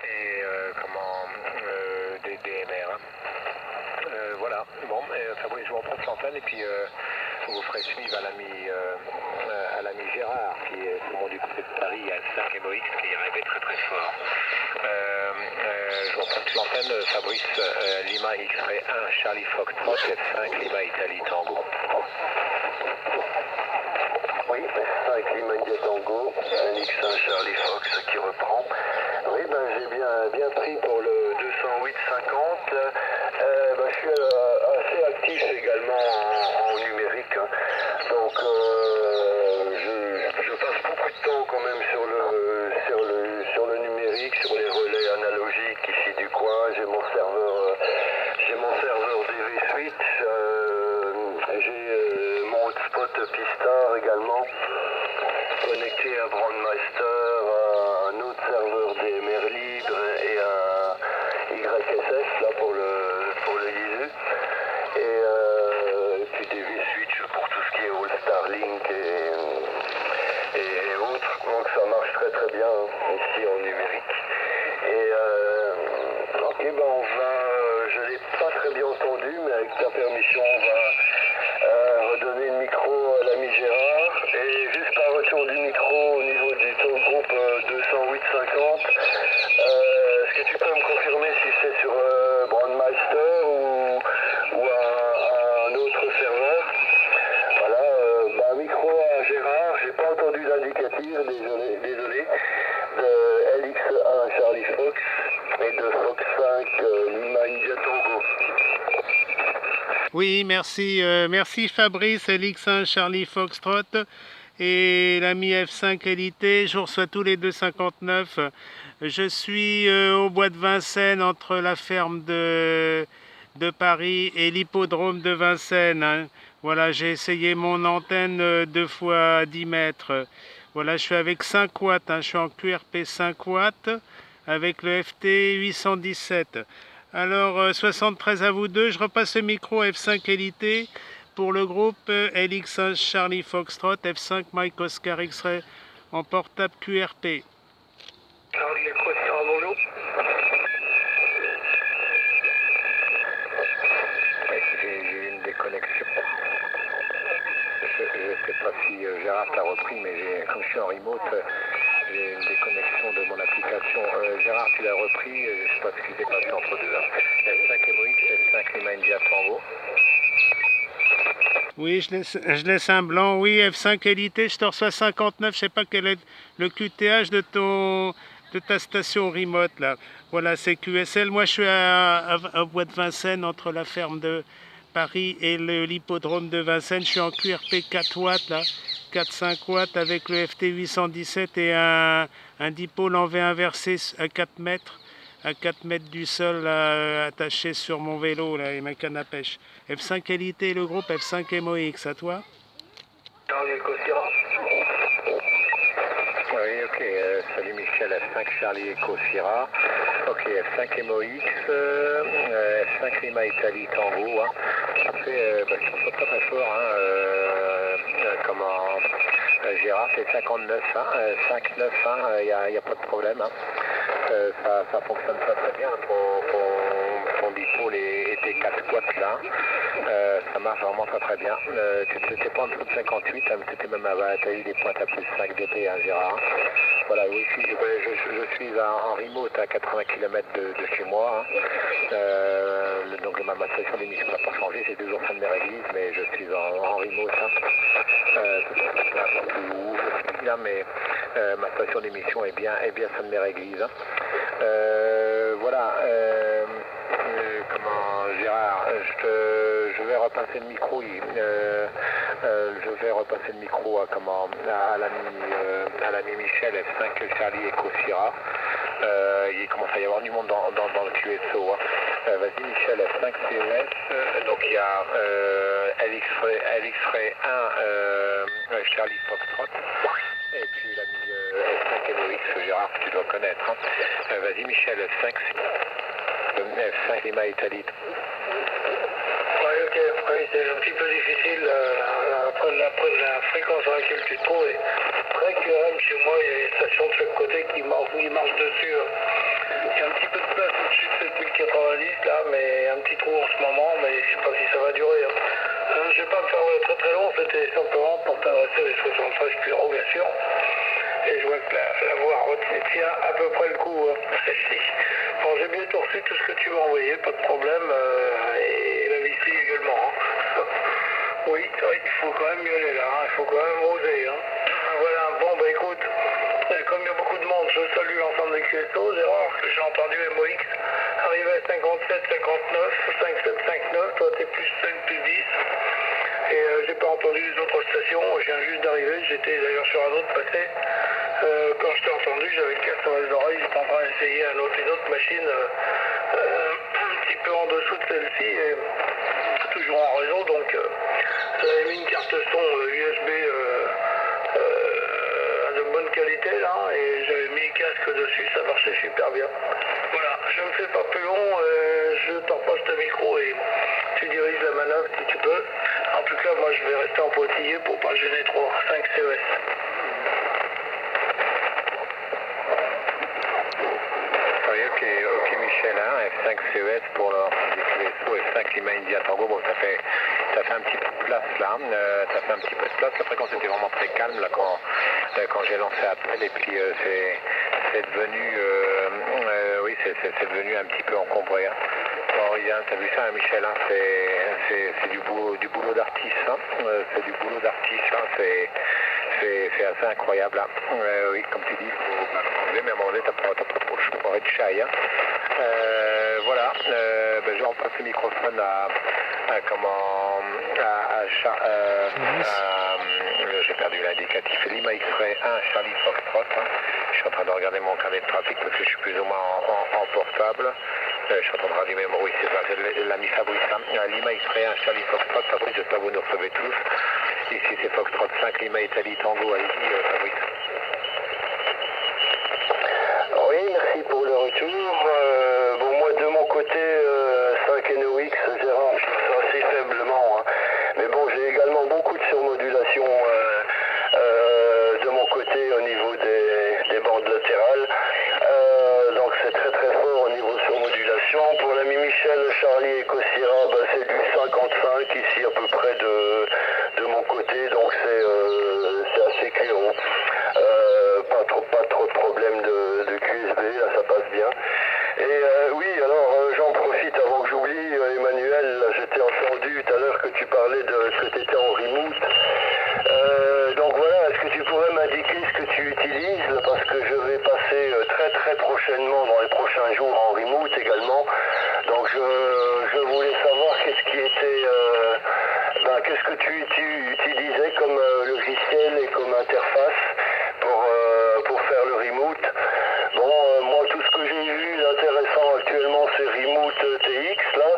et des DMR. Voilà, bon, Fabrice, je vous reprends l'antenne et puis vous ferez suivre à l'ami Gérard qui est sûrement du côté de Paris à 5 MOX qui est arrivé très très fort. Je vous reprends l'antenne, Fabrice, Lima X-Ray 1, Charlie Foxtrot, F5, Lima Italie Tango. Oui, F5 Lima India Tango, NX1 Charlie Fox qui reprend. Oui, j'ai bien pris pour le 208-50. Je suis assez actif également en numérique. Hein. Donc je passe beaucoup de temps quand même sur le numérique, sur les relais analogiques ici du coin. J'ai mon serveur DV Switch. J'ai mon hotspot Pistar également, connecté à Brandmeister, un autre serveur DMR libre et un YSS là pour le ISU. Et puis des V-Switch pour tout ce qui est All Starlink et autres. Donc ça marche très très bien ici en numérique. Et je ne l'ai pas très bien entendu, mais avec ta permission, on va redonner le micro à l'ami Gérard. Et juste par retour du micro au niveau du talk group 208-50, est-ce que tu peux me confirmer si c'est sur Brandmeister ou un autre serveur? Voilà, micro à Gérard, j'ai pas entendu l'indicatif, désolé, de LX1 Charlie Fox et de Fox 5 Lima India Tango. Oui, merci Fabrice, LX1 Charlie Foxtrot et l'ami F5 Elité. Je vous reçois tous les 259. Je suis au bois de Vincennes entre la ferme de Paris et l'hippodrome de Vincennes. Hein. Voilà, j'ai essayé mon antenne 2 fois 10 mètres. Voilà, je suis avec 5 watts. Hein. Je suis en QRP 5 watts avec le FT 817. Alors, 73 à vous deux. Je repasse le micro F5 Elité pour le groupe LX1 Charlie Foxtrot, F5 Mike Oscar X-Ray en portable QRP. Charlie Echo Sierra, bonjour. Oui, j'ai eu une déconnexion. Je ne sais pas si Gérard t'a repris, mais comme je suis en remote, j'ai une déconnexion de mon application. Gérard, tu l'as repris, je ne sais pas ce qui s'est passé entre deux. F5 MOX, F5 Lima India Tango. Oui, je laisse un blanc. Oui, F5 Elité, je te reçois 59. Je sais pas quel est le QTH de ta station remote là. Voilà, c'est QSL. Moi, je suis à Bois de Vincennes entre la ferme de Paris et l'hippodrome de Vincennes. Je suis en QRP 4 watts là, 4-5 watts avec le FT 817 et un dipôle en V inversé à 4 mètres. À 4 mètres du sol, attaché sur mon vélo là, et ma canne à pêche. F5 Qualité, le groupe F5 MOX, à toi. Charlie Echo Sierra. Oui, ok, salut Michel, F5 Charlie Echo Sierra. Ok, F5 MOX, F5 Lima Italie Tango. Hein. Après, je trouve ça très très fort. Hein, Gérard, c'est 59, hein, 5-9, il n'y a pas de problème. Hein. Ça fonctionne très très bien. Ton dipôle et tes 4 watts là, ça marche vraiment très très bien. Tu n'étais pas en dessous de 58, hein, tu étais même t'as eu des pointes à plus 5 dB, hein, Gérard. Voilà, oui, je suis en remote à 80 km de chez moi. Hein. Donc ma station d'émission n'a pas changé, c'est toujours Sainte-Mère-Église, mais je suis en remote. Hein. Là, mais ma station d'émission est bien Sainte-Mère-Église. Hein. Voilà. Gérard, je vais repasser le micro. Je vais repasser le micro à l'ami Michel F5 Charlie Echo Sierra. Il commence à y avoir du monde dans le QSO. Hein. Vas-y Michel F5 CES. Donc il y a LX-Ray 1 Charlie Foxtrot. Et puis l'ami F5 MOX Gérard, tu dois connaître. Hein. Vas-y Michel F5. F5 Lima Italie. Oui, ok, oui, c'est un petit peu difficile après la fréquence à laquelle tu te trouves. Très QRM chez moi, il y a une station de chaque côté qui marche dessus. Il y mais un petit trou en ce moment, mais je sais pas si ça va durer. Hein. Je vais pas me faire très très long, c'était simplement pour t'adresser les 73 Puro, bien sûr. Et je vois que la voix tient à peu près le coup. Hein. Bon, j'ai bientôt reçu tout ce que tu m'as envoyé, pas de problème, et la visserie également. Hein. Oui, il faut quand même y aller là, hein. Il faut quand même oser. Hein. Voilà, bon bah écoute, comme il y a beaucoup de monde, je salue l'ensemble des QSO, c'est rare que j'ai entendu MOX arriver à 57, 59, 57, 59, toi t'es plus 5, plus 10. Et j'ai pas entendu les autres stations, je viens juste d'arriver, j'étais d'ailleurs sur un autre passé. Quand je t'ai entendu, j'avais le casque dans les oreilles, j'étais en train d'essayer une autre machine un petit peu en dessous de celle-ci, et toujours en réseau, donc j'avais mis une carte son USB de bonne qualité là, et j'avais mis le casque dessus, ça marchait super bien. Voilà, je ne fais pas plus long, je t'empoche le micro et tu diriges la manœuvre si tu peux. En tout cas, moi je vais rester en pointillé pour pas gêner trop. 5 CES. Oui, ok Michel, hein, F5 CES pour l'ensemble des QSO, F5 Lima India Tango, bon ça fait un petit peu de place là, ça fait un petit peu de place, après quand c'était vraiment très calme là, quand j'ai lancé appel, et puis c'est devenu, oui c'est devenu un petit peu encombré. Hein. Bon, t'as vu ça, hein, Michel, hein, c'est du boulot d'artiste, hein, c'est du boulot d'artiste, hein, c'est assez incroyable. Hein. Oui, comme tu dis, il faut enlever, mais à un moment donné, t'as pas trop le choix de chai. Hein. Voilà, je repasse le microphone j'ai perdu l'indicatif, Lima X-Ray 1, Charlie Foxtrot. Hein. Je suis en train de regarder mon carnet de trafic parce que je suis plus ou moins en portable. Je suis en train de rallumer mon... Oui, c'est ça, c'est l'ami Fabrice. Hein. Lima X-Ray 1, Charlie Foxtrot. Fabrice, j'espère que vous nous recevez tous. Ici, c'est Foxtrot 5, Lima Italie Tango. Allez-y, Fabrice. Oui, merci pour le retour. Bon, moi, de mon côté, 5 NOX, j'ai rempli ça assez faiblement. Hein. Mais bon, j'ai également beaucoup de surmodulation de mon côté au niveau des bandes latérales. Donc c'est très très fort au niveau surmodulation. Pour l'ami Michel, Charlie et Cossira, c'est du 55 ici à peu près de mon côté. Donc c'est assez clair. Pas trop de problèmes de QSB, là ça passe bien. Et oui, alors j'en profite avant que j'oublie, Emmanuel, là j'étais entendu tout à l'heure que tu parlais de ce que tu étais en remote. Donc voilà, est-ce que tu pourrais m'indiquer ce que tu utilises, parce que je vais passer très très prochainement, dans les prochains jours, en remote également. Donc je voulais savoir qu'est-ce que tu utilisais comme logiciel et comme interface pour faire le remote. Bon, moi tout ce que j'ai vu d'intéressant actuellement c'est Remote TX là,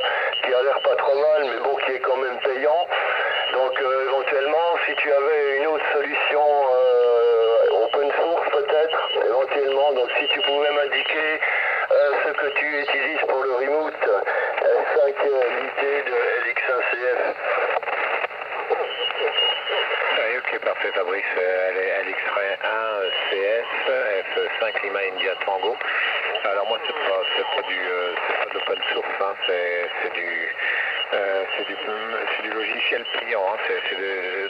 qui a l'air pas trop mal, mais bon qui est quand même payant. Donc éventuellement si tu avais une autre solution open source peut-être, éventuellement, donc si tu pouvais m'indiquer ce que tu utilises pour le remote, 5 unités de LX1CF. Ok, parfait Fabrice, LX-Ray 1 CS, F5 Lima India Tango. Alors moi c'est pas de l'open source, hein, c'est du logiciel payant, hein,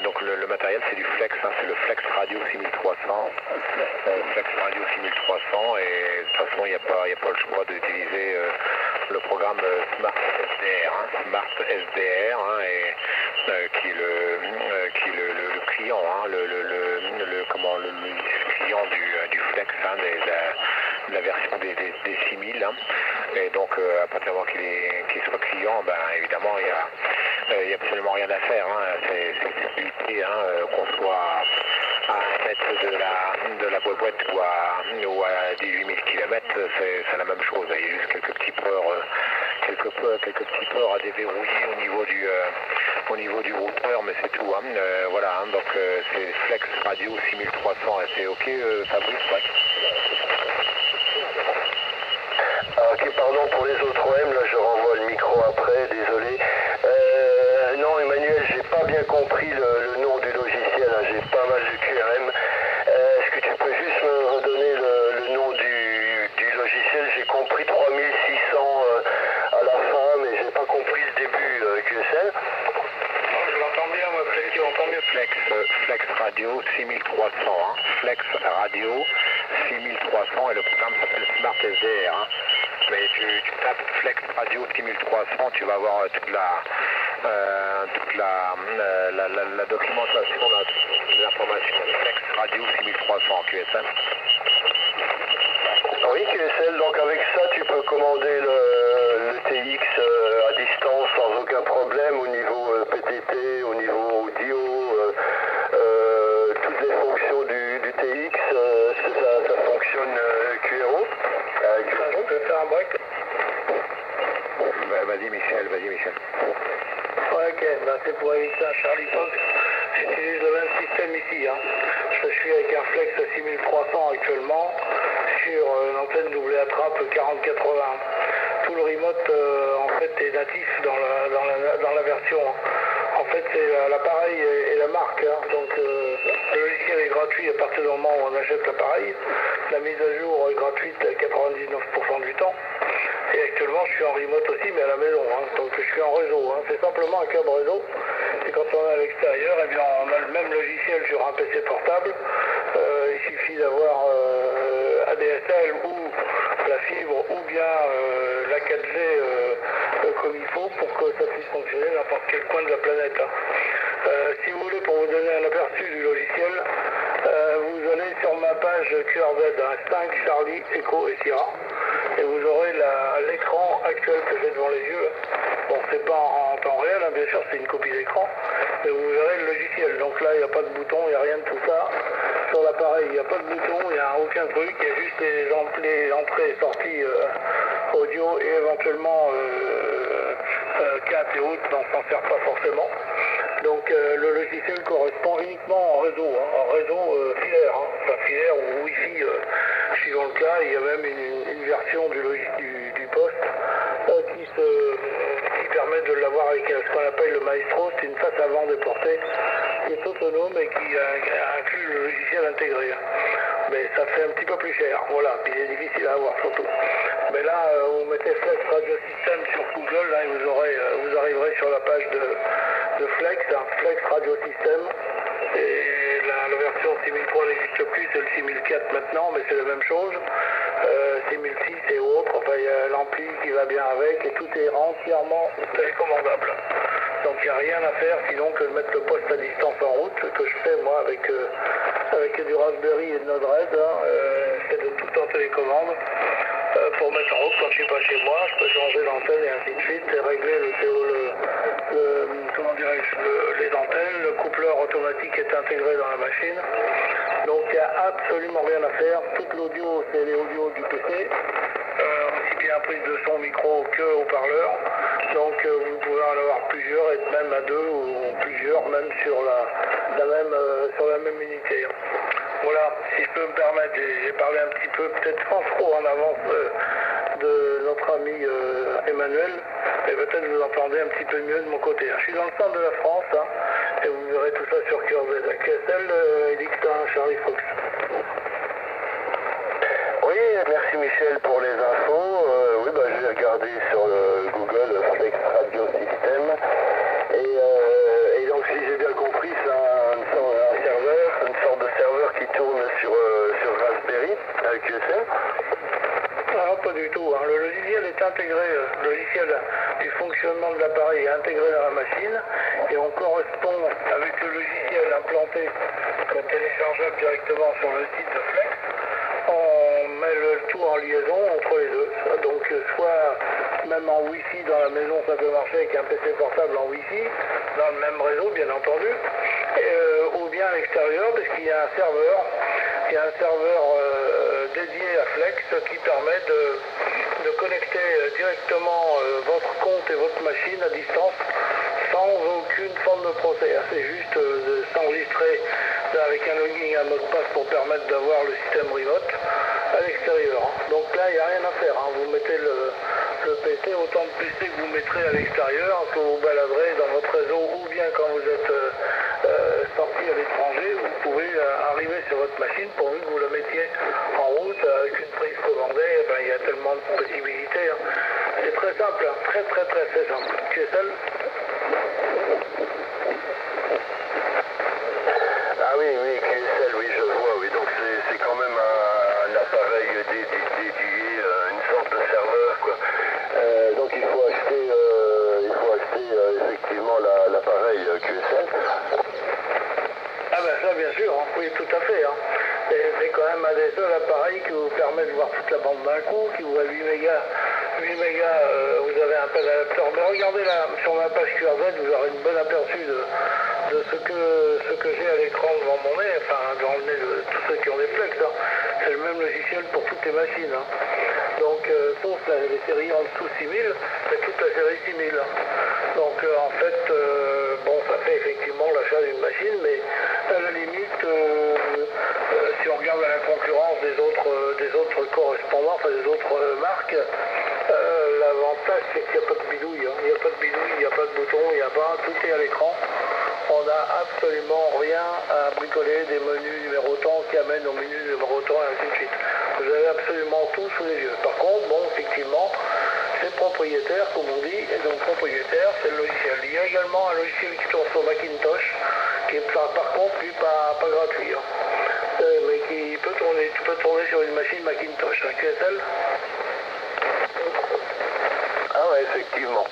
donc le matériel c'est du Flex, hein, c'est le Flex Radio 6300, Flex Radio 6300, et de toute façon il n'y a pas le choix d'utiliser le programme Smart SDR, hein, qui est le client, hein, le client du Flex, hein, de la version des 6000. Hein. Et donc à partir du moment qu'il soit client, évidemment il y a absolument rien à faire. Hein. C'est limité, hein, qu'on soit à 1 mètre de la boîte ou à 18 000 km, c'est la même chose. Il y a juste quelques petits ports à déverrouiller au niveau du routeur, mais c'est tout. Hein. Voilà, hein, donc c'est Flex Radio 6300, c'est ok Fabrice, ouais. Ok, pardon pour les autres OM, là je renvoie le micro après, désolé. Non Emmanuel, j'ai pas bien compris le nom du logiciel, hein, j'ai pas mal de QRM. Est-ce que tu peux juste me redonner le nom du logiciel? J'ai compris 3600 à la fin, Radio 6300, hein. Flex Radio 6300 et le programme s'appelle Smart SDR. Hein. Mais tu tapes Flex Radio 6300, tu vas voir toute la documentation, les informations. Flex Radio 6300 QSL. Oui, QSL, donc avec ça tu peux commander le TX à distance sans aucun problème au niveau PTT, au niveau audio, toutes les fonctions du TX, ça fonctionne QRO. Je peux faire un break. Vas-y Michel. Ouais, ok, c'est pour éviter un Charlie Fox. J'utilise le même système ici. Hein. Je suis avec un Flex 6300 actuellement sur une antenne double attrape 4080. Tout le remote en fait est natif dans la version. En fait c'est l'appareil et la marque. Hein. Donc le logiciel est gratuit à partir du moment où on achète l'appareil. La mise à jour est gratuite à 99% du temps. Et actuellement je suis en remote aussi mais à la maison, hein. Donc je suis en réseau, hein. C'est simplement un câble réseau. Et quand on est à l'extérieur, eh bien on a le même logiciel sur un PC portable. Il suffit d'avoir ADSL ou la fibre ou bien la 4G comme il faut pour que ça puisse fonctionner n'importe quel coin de la planète. Hein. Si vous voulez, pour vous donner un aperçu du logiciel, vous allez sur ma page QRZ, hein, 5 Charlie, Echo et Sierra. Et vous aurez l'écran actuel que j'ai devant les yeux. Bon, c'est pas en temps réel, hein, bien sûr, c'est une copie d'écran. Mais vous verrez le logiciel. Donc là, il n'y a pas de bouton, il n'y a rien de tout ça. Sur l'appareil, il n'y a pas de bouton, il n'y a aucun truc. Il y a juste les entrées et sorties audio et éventuellement 4 et autres, on s'en sert pas forcément. Donc le logiciel correspond uniquement en réseau, hein, en réseau filaire, hein, enfin filaire ou Wi-Fi, suivant le cas. Il y a même une version du poste qui permet de l'avoir avec ce qu'on appelle le Maestro. C'est une face avant déportée qui est autonome et qui inclut le logiciel intégré. Mais ça fait un petit peu plus cher, voilà, puis c'est difficile à avoir surtout. Mais là, vous mettez Flex Radio System sur Google, là, et vous arriverez sur la page de Flex, hein, Flex Radio System. Et la version 6003 n'existe plus, c'est le 6004 maintenant, mais c'est la même chose. 6006 et autres, enfin il y a l'ampli qui va bien avec et tout est entièrement télécommandable. Donc il n'y a rien à faire sinon que de mettre le poste à distance en route, ce que je fais moi avec du Raspberry et de Node-RED, hein, c'est de tout en télécommande. Pour mettre en route quand je suis pas chez moi, je peux changer d'antenne et ainsi de suite, et régler les antennes, le coupleur automatique est intégré dans la machine. Donc il n'y a absolument rien à faire, toute l'audio c'est les audios du PC, aussi bien prise de son micro que haut-parleur. Donc vous pouvez en avoir plusieurs, être même à deux ou plusieurs, même sur la même unité. Voilà, si je peux me permettre, j'ai parlé un petit peu, peut-être sans trop en avance de notre ami Emmanuel, et peut-être vous entendez un petit peu mieux de mon côté. Je suis dans le centre de la France, hein, et vous verrez tout ça sur QRZ. QSL, Elixir, Charlie Fox. Oui, merci Michel pour les infos. Oui, j'ai regardé sur le Google Flex Radio System. Et donc, si j'ai bien compris, c'est une sorte de serveur qui tourne sur Raspberry avec QSL. Non, pas du tout. Hein. Le logiciel est intégré, le logiciel du fonctionnement de l'appareil est intégré dans la machine et on correspond avec le logiciel implanté téléchargeable directement sur le site de Flex. On met le tout en liaison entre les deux. Donc soit même en Wi-Fi dans la maison ça peut marcher avec un PC portable en Wi-Fi, dans le même réseau bien entendu, ou bien à l'extérieur parce qu'il y a un serveur. Il y a un serveur dédié à Flex qui permet de connecter directement votre compte et votre machine à distance sans aucune forme de procès. C'est juste de s'enregistrer avec un login et un mot de passe pour permettre d'avoir le système remote à l'extérieur. Donc là, il n'y a rien à faire. Hein. Vous mettez le PC, autant de PC que vous mettrez à l'extérieur, que vous baladerez dans votre réseau ou bien quand vous êtes sorti à l'étranger, vous pouvez arriver sur votre machine pourvu que vous la mettiez en route avec une prise commandée. Il y a tellement de possibilités. Hein. C'est très simple, hein. Très simple. QSL. Ah oui, ou à 8 mégas, vous avez un panel adapteur. Mais regardez là, sur ma page QRZ, vous aurez une bonne aperçu de ce que j'ai à l'écran devant mon nez, enfin devant le nez de tous ceux qui ont des flex. Hein. C'est le même logiciel pour toutes les machines. Hein. Donc, sauf les séries en dessous 6000, c'est toute la série 6000. Donc, en fait, bon, ça fait effectivement l'achat d'une machine, mais à la limite, si on regarde la concurrence des autres correspondants, enfin des autres marques, l'avantage c'est qu'il n'y a pas de bidouille. Hein. Il n'y a pas de bidouille, il n'y a pas de bouton, il n'y a pas, tout est à l'écran. On n'a absolument rien à bricoler, des menus numérotants qui amènent aux menus numérotants et ainsi de suite. Vous avez absolument tout sous les yeux. Par contre, bon, effectivement, c'est propriétaire, comme on dit, et donc propriétaire, c'est le logiciel. Il y a également un logiciel qui tourne sur Macintosh, qui est par contre, lui, pas gratuit. Hein. Mais qui peut tourner, tu peux tourner sur une machine Macintosh, un QSL. Ah ouais, effectivement.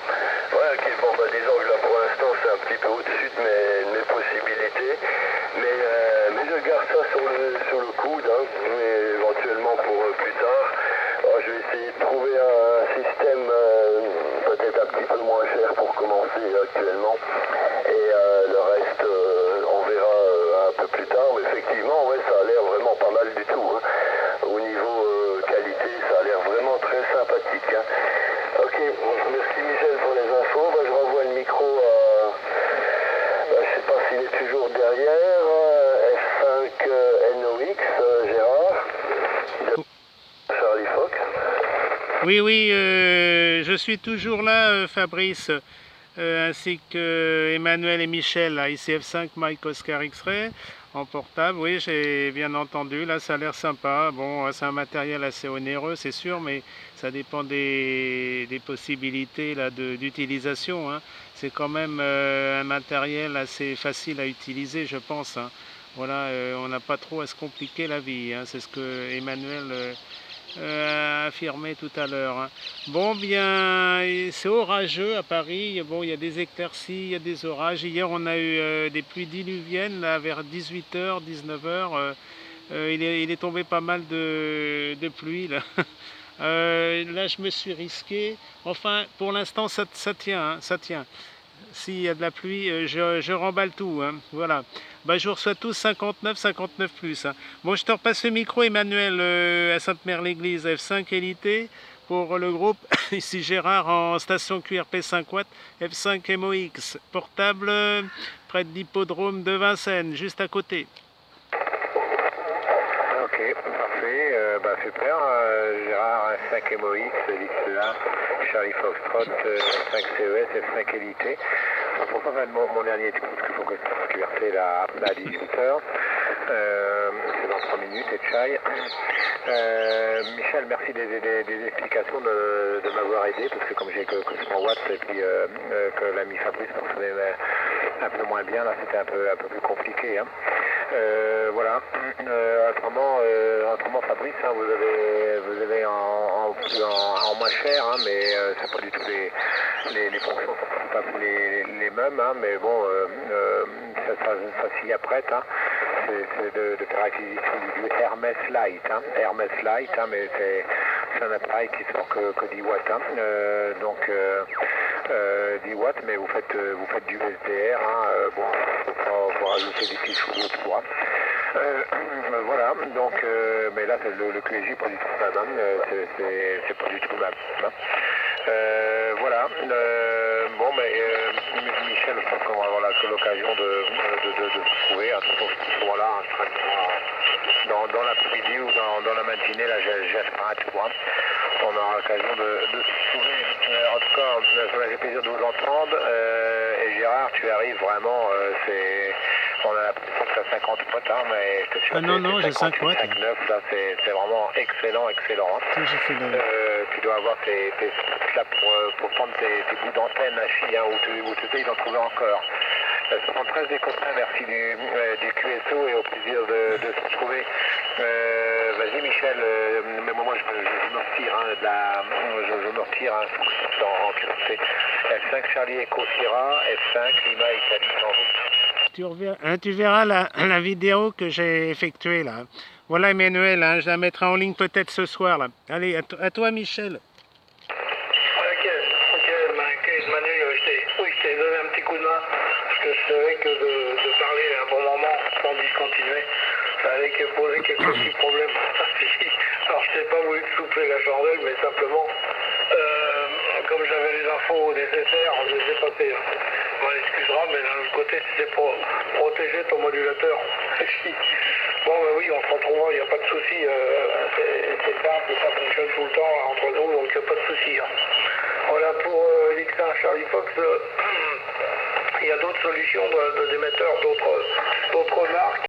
Ouais, ok, bon, bah disons que là pour l'instant c'est un petit peu au-dessus de mes possibilités, mais je garde ça sur le coude, hein, mais éventuellement pour plus tard. Alors, je vais essayer de trouver un système peut-être un petit peu moins cher pour commencer actuellement, et le reste on verra un peu plus tard, mais effectivement, ouais, ça a l'air vraiment pas mal du tout. Hein. Au niveau qualité, ça a l'air vraiment très sympathique. Hein. Ok, merci Michel pour les infos. Bah, je renvoie le micro à... je ne sais pas s'il est toujours derrière. F5 NOX, Gérard. Charlie Fox. Oui, je suis toujours là, Fabrice, ainsi que Emmanuel et Michel, à ICF5 Mike Oscar X-Ray, en portable. Oui, j'ai bien entendu, là ça a l'air sympa. Bon, c'est un matériel assez onéreux, c'est sûr, mais ça dépend des possibilités d'utilisation. Hein. C'est quand même un matériel assez facile à utiliser, je pense. Hein. Voilà, on n'a pas trop à se compliquer la vie. Hein. C'est ce que Emmanuel a affirmé tout à l'heure. Hein. Bon, bien, c'est orageux à Paris. Bon, il y a des éclaircies, il y a des orages. Hier, on a eu des pluies diluviennes là, vers 18h, 19h. Il est tombé pas mal de pluie. Là. Là, je me suis risqué. Enfin, pour l'instant, ça tient. Hein, ça tient. S'il y a de la pluie, je remballe tout. Hein, voilà. Bah, je vous reçois tous 59, 59 plus. Hein. Bon, je te repasse le micro, Emmanuel, à Sainte-Mère-l'Église, F5 Élité, pour le groupe. Ici Gérard en station QRP 5 watts, F5 MOX, portable près de l'hippodrome de Vincennes, juste à côté. Ok, parfait, super. Gérard, 5 MOX, XEA, Charlie Foxtrot, 5 CES, F5 Élité. Pour pas faire mon dernier tour, parce qu'il faut que je QRT là à 18h. C'est dans 3 minutes, et Chai. Michel, merci des explications de m'avoir aidé, parce que comme j'ai que 100 watts et puis que l'ami Fabrice fonctionnait un peu moins bien, là c'était un peu plus compliqué. Hein. Voilà. Autrement, Fabrice, hein, vous avez en moins cher, hein, mais c'est pas du tout les fonctions sont pas tous les mêmes, hein, mais bon, ça s'y apprête. Hein. C'est de faire acquisition du Hermès Light, hein, Hermès Light, hein, mais c'est un appareil qui sort que 10 watts, hein, donc 10 watts, mais vous faites du SDR, hein, bon, faut rajouter des petits chevaux autour. Hein. Voilà, donc, mais là, le QSJ pas du tout le même, c'est pas du tout le même. Hein. Voilà, bon, mais Michel, je pense qu'on va avoir l'occasion de se trouver à ce moment-là, dans l'après-midi ou dans la matinée, là, j'espère un tour. Hein. On aura l'occasion de se trouver. En tout cas, ça m'a fait plaisir de vous entendre. Et Gérard, tu arrives vraiment, on a l'impression que c'est 50 watts, hein, mais je te suis non, j'ai 5 watts. 5,9, là, c'est vraiment excellent. Hein. Tu dois avoir tes là pour prendre tes bouts d'antenne à chi, hein, où tu sais d'en trouver encore. 73 des copains, merci du QSO et au plaisir de se trouver. Vas-y Michel, mais moi je me retire, hein, je me retire hein, en QSC. F5 Charlie Echo Sierra, F5 Lima Italie Tango. Tu verras la vidéo que j'ai effectuée là. Voilà Emmanuel, hein, je la mettrai en ligne peut-être ce soir. Là. Allez, à toi Michel. Ok, Emmanuel, je t'ai donné un petit coup de main, parce que je savais que de parler à un bon moment, sans discontinuer, ça allait poser quelques petits problèmes. Alors je n'ai pas voulu te souffler la chandelle, mais simplement, comme j'avais les infos nécessaires, je les ai passées. On excusera, mais d'un autre côté, c'était pour protéger ton modulateur. Bon, ben oui, on se retrouvera, il n'y a pas de souci. C'est simple, ça fonctionne tout le temps entre nous, donc il n'y a pas de souci. Voilà, pour X1 Charlie Fox, il y a d'autres solutions d'émetteurs, d'autres marques.